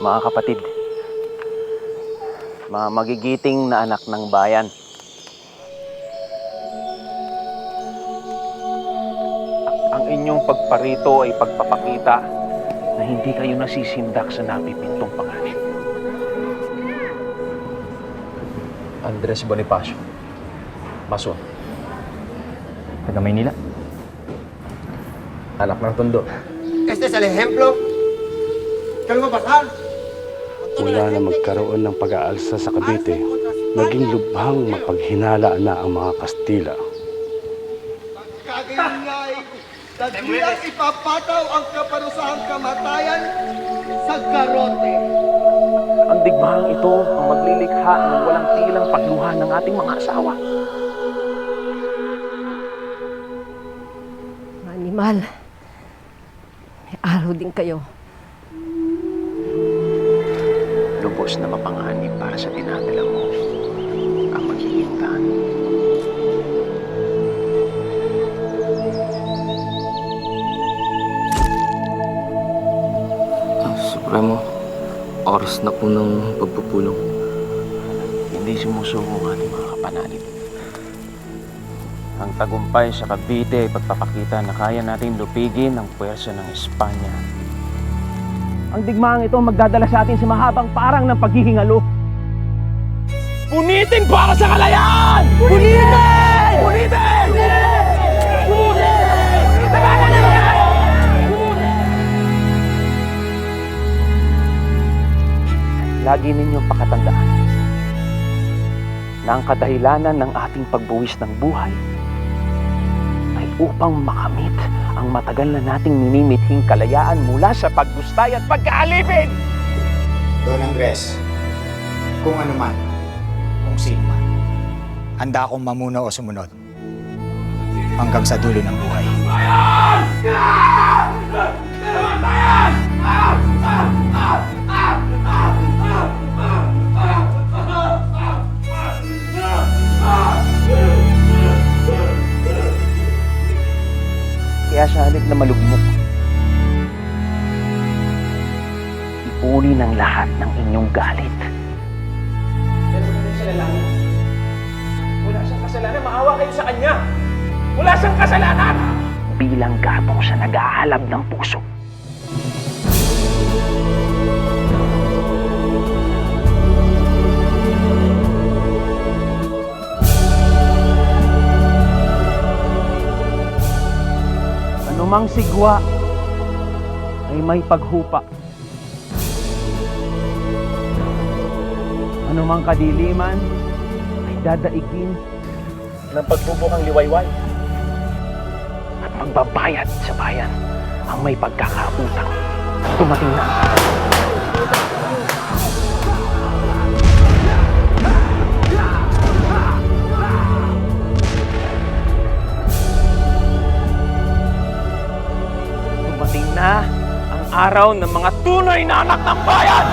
Mga kapatid, mga magigiting na anak ng bayan, ang inyong pagparito ay pagpapakita na hindi kayo nasisindak sa napipintong panganib. Andres Bonifacio, Mason, taga Maynila. anak ng Tondo. Este es el ejemplo que algo pasar. Mula na magkaroon ng pag-aalsa sa Cavite, naging lubhang mapaghinala na ang mga Kastila. Kagayangay, dagilang ipapataw ang kaparusahang kamatayan sa garote. Ang digmahang ito ang maglilikha ng walang tigilang pagluha ng ating mga asawa. Mga animal, may araw din kayo. Lubos na mapanganib para sa dinadala mo ang magiging tahanan. Supremo, oras na po ng pagpupulong. Hindi sumusuko ang ating mga kapanalip. Ang tagumpay sa Cavite ay pagpapakita na kaya natin lupigin ang puwersa ng Espanya. Ang digmaang ito magdadala sa atin sa mahabang parang ng paghihingalo. Punitin para sa kalayaan! Punitin! Punitin! Lagi ninyong pakatandaan na ang kadahilanan ng ating pagbuwis ng buhay ay upang makamit ang matagal na nating minimithing kalayaan mula sa paggustay at pagkaalipin. Don Andres, kung ano man, kung sino man, handa akong mamuna o sumunod hanggang sa dulo ng buhay. Kaya sa halip na malugmok, ipunin ang lahat ng inyong galit. Pero wala siya lalaki. Wala siyang kasalanan, maawa kayo sa kanya. Wala siyang kasalanan! Bilang gatong sa nag-aalab ng puso. Anumang sigwa ay may paghupa. Anumang kadiliman ay dadaikin ng pagbubukang liwayway. At magbabayad sa bayan ang may pagkakautang. Dumating na. Dumating na ang araw ng mga tunay na anak ng bayan!